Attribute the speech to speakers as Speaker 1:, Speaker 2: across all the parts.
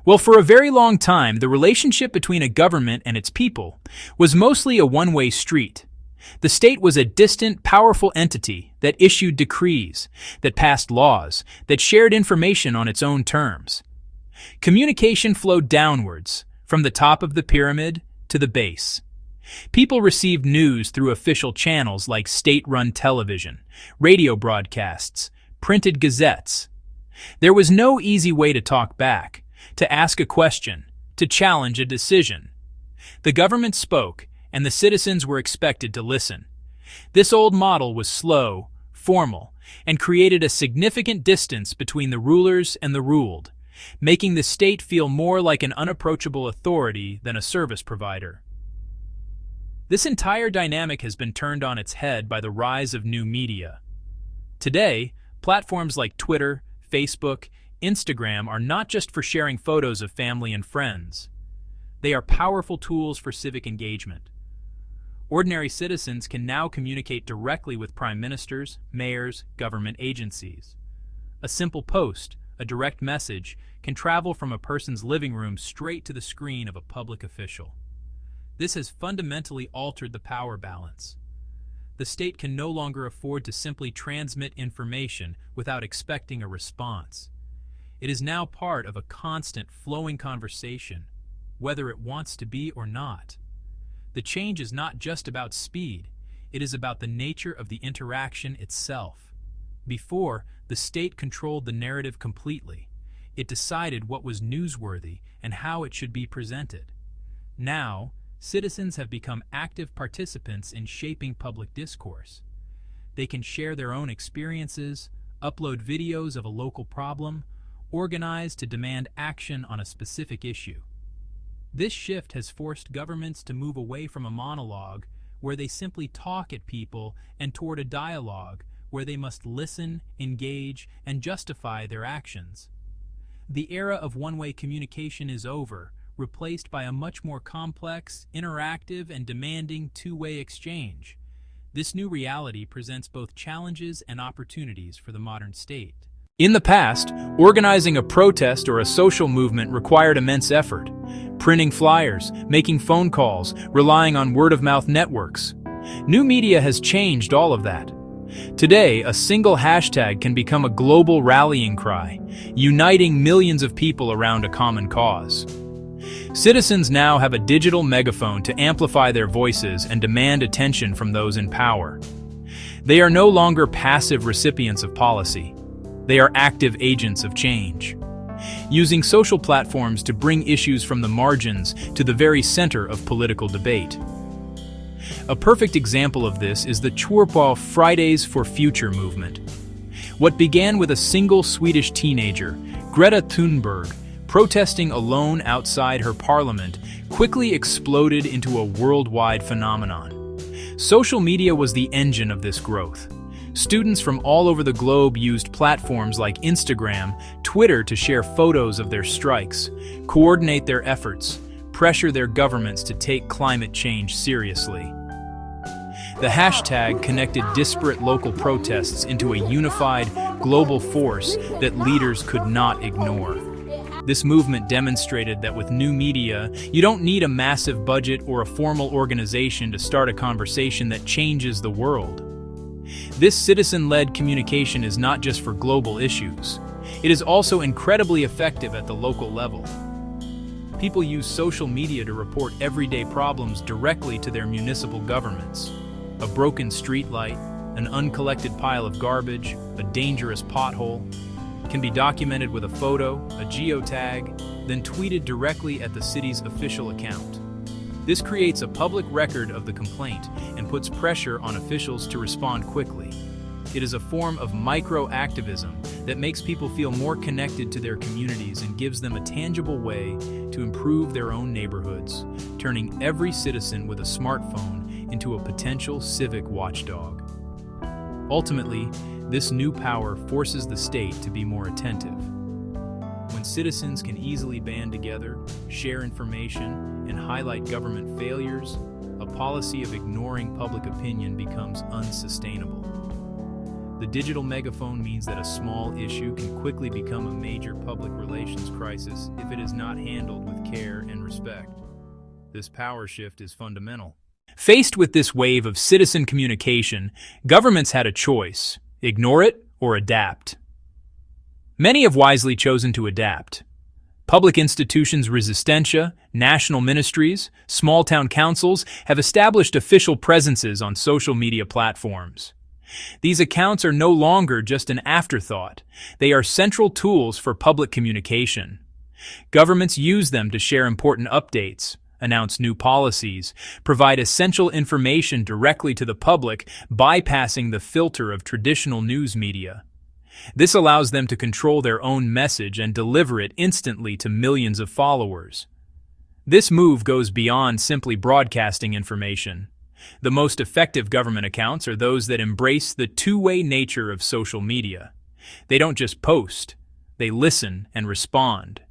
Speaker 1: Well, for a very long time, the relationship between a government and its people was mostly a one-way street. The state was a distant, powerful entity that issued decrees, that passed laws, that shared information on its own terms. Communication flowed downwards, from the top of the pyramid to the base. People received news through official channels like state-run television, radio broadcasts, printed gazettes. There was no easy way to talk back, to ask a question, to challenge a decision. The government spoke, and the citizens were expected to listen. This old model was slow, formal, and created a significant distance between the rulers and the ruled, making the state feel more like an unapproachable authority than a service provider. This entire dynamic has been turned on its head by the rise of new media. Today, platforms like Twitter, Facebook, Instagram are not just for sharing photos of family and friends. They are powerful tools for civic engagement. Ordinary citizens can now communicate directly with prime ministers, mayors, government agencies. A simple post, a direct message, can travel from a person's living room straight to the screen of a public official. This has fundamentally altered the power balance. The state can no longer afford to simply transmit information without expecting a response. It is now part of a constant, flowing conversation, whether it wants to be or not. The change is not just about speed, it is about the nature of the interaction itself. Before, the state controlled the narrative completely. It decided what was newsworthy and how it should be presented. Now, citizens have become active participants in shaping public discourse. They can share their own experiences, upload videos of a local problem, organize to demand action on a specific issue. This shift has forced governments to move away from a monologue where they simply talk at people and toward a dialogue where they must listen, engage, and justify their actions. The era of one-way communication is over, replaced by a much more complex, interactive, and demanding two-way exchange. This new reality presents both challenges and opportunities for the modern state. In the past, organizing a protest or a social movement required immense effort. Printing flyers, making phone calls, relying on word-of-mouth networks. New media has changed all of that. Today, a single hashtag can become a global rallying cry, uniting millions of people around a common cause. Citizens now have a digital megaphone to amplify their voices and demand attention from those in power. They are no longer passive recipients of policy. They are active agents of change, using social platforms to bring issues from the margins to the very center of political debate. A perfect example of this is the Twärpå Fridays for Future movement. What began with a single Swedish teenager, Greta Thunberg, protesting alone outside her parliament, quickly exploded into a worldwide phenomenon. Social media was the engine of this growth. Students from all over the globe used platforms like Instagram, Twitter to share photos of their strikes, coordinate their efforts, pressure their governments to take climate change seriously. The hashtag connected disparate local protests into a unified, global force that leaders could not ignore. This movement demonstrated that with new media, you don't need a massive budget or a formal organization to start a conversation that changes the world. This citizen-led communication is not just for global issues. It is also incredibly effective at the local level. People use social media to report everyday problems directly to their municipal governments. A broken streetlight, an uncollected pile of garbage, a dangerous pothole can be documented with a photo, a geotag, then tweeted directly at the city's official account. This creates a public record of the complaint and puts pressure on officials to respond quickly. It is a form of micro-activism that makes people feel more connected to their communities and gives them a tangible way to improve their own neighborhoods, turning every citizen with a smartphone into a potential civic watchdog. Ultimately, this new power forces the state to be more attentive. When citizens can easily band together, share information, and highlight government failures, a policy of ignoring public opinion becomes unsustainable. The digital megaphone means that a small issue can quickly become a major public relations crisis if it is not handled with care and respect. This power shift is fundamental. Faced with this wave of citizen communication, governments had a choice: ignore it or adapt. Many have wisely chosen to adapt. Public institutions Resistencia, national ministries, small-town councils have established official presences on social media platforms. These accounts are no longer just an afterthought. They are central tools for public communication. Governments use them to share important updates, announce new policies, provide essential information directly to the public, bypassing the filter of traditional news media. This allows them to control their own message and deliver it instantly to millions of followers. This move goes beyond simply broadcasting information. The most effective government accounts are those that embrace the two-way nature of social media. They don't just post, they listen and respond.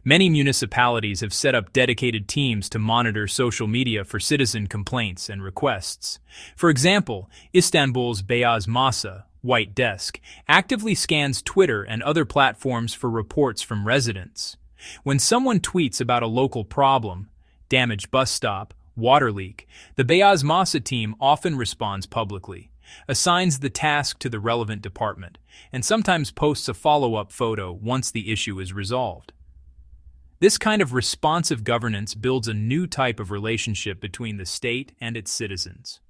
Speaker 1: Many municipalities have set up dedicated teams to monitor social media for citizen complaints and requests. For example, Istanbul's Beyaz Masa, White Desk, actively scans Twitter and other platforms for reports from residents. When someone tweets about a local problem, damaged bus stop, water leak, the Beyaz Masa team often responds publicly, assigns the task to the relevant department, and sometimes posts a follow-up photo once the issue is resolved. This kind of responsive governance builds a new type of relationship between the state and its citizens.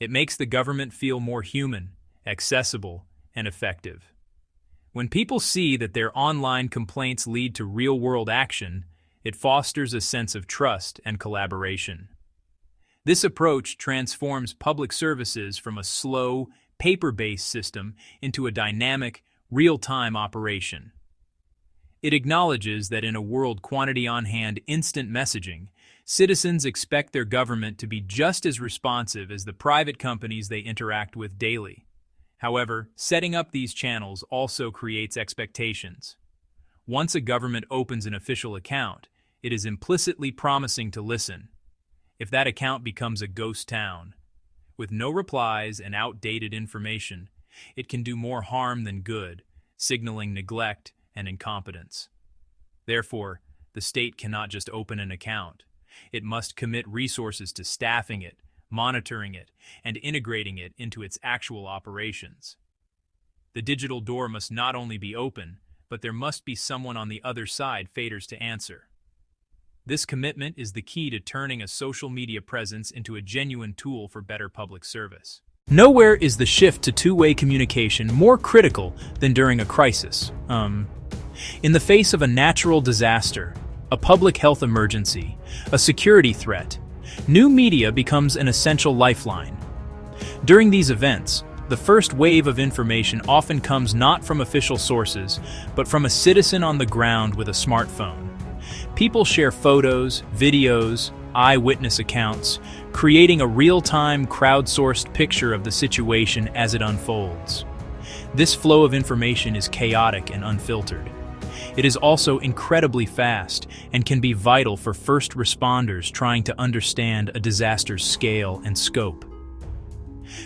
Speaker 1: It makes the government feel more human, accessible, and effective. When people see that their online complaints lead to real-world action, it fosters a sense of trust and collaboration. This approach transforms public services from a slow, paper-based system into a dynamic, real-time operation. It acknowledges that in a world quantity on hand instant messaging, citizens expect their government to be just as responsive as the private companies they interact with daily. However, setting up these channels also creates expectations. Once a government opens an official account, it is implicitly promising to listen. If that account becomes a ghost town, with no replies and outdated information, it can do more harm than good, signaling neglect and incompetence. Therefore, the state cannot just open an account. It must commit resources to staffing it, monitoring it, and integrating it into its actual operations. The digital door must not only be open, but there must be someone on the other side faters to answer. This commitment is the key to turning a social media presence into a genuine tool for better public service. Nowhere is the shift to two-way communication more critical than during a crisis. In the face of a natural disaster, a public health emergency, a security threat, new media becomes an essential lifeline. During these events, the first wave of information often comes not from official sources, but from a citizen on the ground with a smartphone. People share photos, videos, eyewitness accounts, creating a real-time, crowdsourced picture of the situation as it unfolds. This flow of information is chaotic and unfiltered. It is also incredibly fast and can be vital for first responders trying to understand a disaster's scale and scope.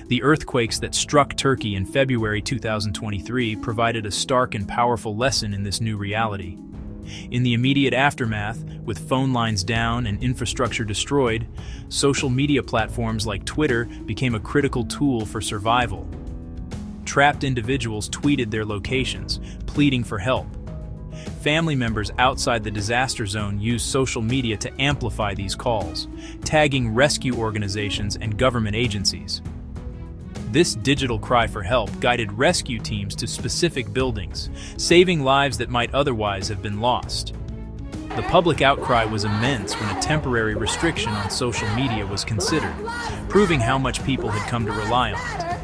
Speaker 1: The earthquakes that struck Turkey in February 2023 provided a stark and powerful lesson in this new reality. In the immediate aftermath, with phone lines down and infrastructure destroyed, social media platforms like Twitter became a critical tool for survival. Trapped individuals tweeted their locations, pleading for help. Family members outside the disaster zone used social media to amplify these calls, tagging rescue organizations and government agencies. This digital cry for help guided rescue teams to specific buildings, saving lives that might otherwise have been lost. The public outcry was immense when a temporary restriction on social media was considered, proving how much people had come to rely on it.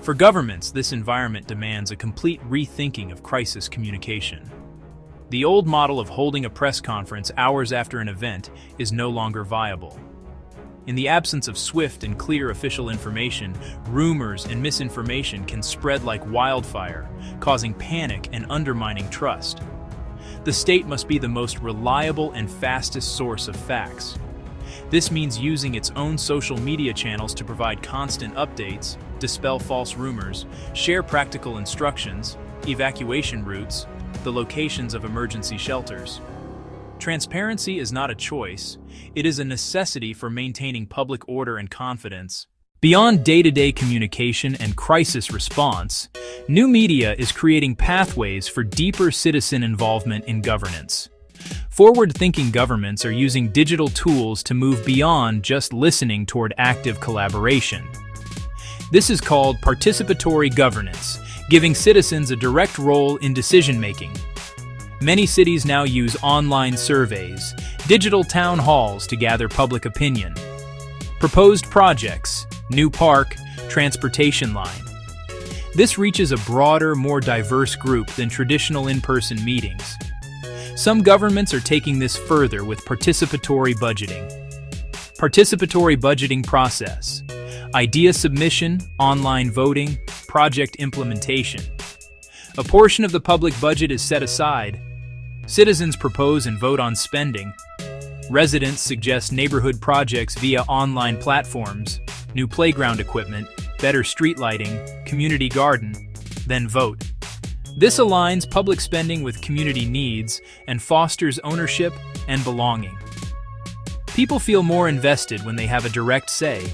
Speaker 1: For governments, this environment demands a complete rethinking of crisis communication. The old model of holding a press conference hours after an event is no longer viable. In the absence of swift and clear official information, rumors and misinformation can spread like wildfire, causing panic and undermining trust. The state must be the most reliable and fastest source of facts. This means using its own social media channels to provide constant updates, dispel false rumors, share practical instructions, evacuation routes, the locations of emergency shelters. Transparency is not a choice, it is a necessity for maintaining public order and confidence. Beyond day-to-day communication and crisis response, new media is creating pathways for deeper citizen involvement in governance. Forward-thinking governments are using digital tools to move beyond just listening toward active collaboration. This is called participatory governance, giving citizens a direct role in decision-making. Many cities now use online surveys, digital town halls to gather public opinion. Proposed projects, new park, transportation line. This reaches a broader, more diverse group than traditional in-person meetings. Some governments are taking this further with participatory budgeting. Participatory budgeting process. Idea submission, online voting, project implementation. A portion of the public budget is set aside. Citizens propose and vote on spending. Residents suggest neighborhood projects via online platforms, new playground equipment, better street lighting, community garden, then vote. This aligns public spending with community needs and fosters ownership and belonging. People feel more invested when they have a direct say.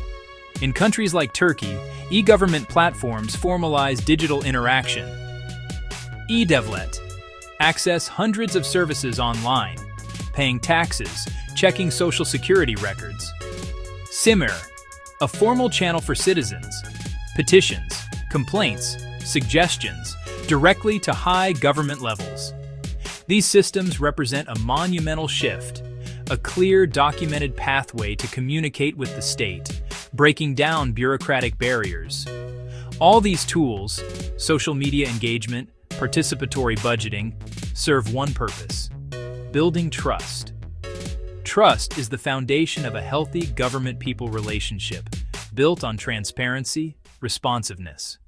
Speaker 1: In countries like Turkey, e-government platforms formalize digital interaction. E-Devlet. Access hundreds of services online, paying taxes, checking social security records. Simir, a formal channel for citizens, petitions, complaints, suggestions, directly to high government levels. These systems represent a monumental shift, a clear, documented pathway to communicate with the state, breaking down bureaucratic barriers. All these tools, social media engagement, participatory budgeting, serve one purpose: building trust. Trust is the foundation of a healthy government-people relationship, built on transparency, responsiveness,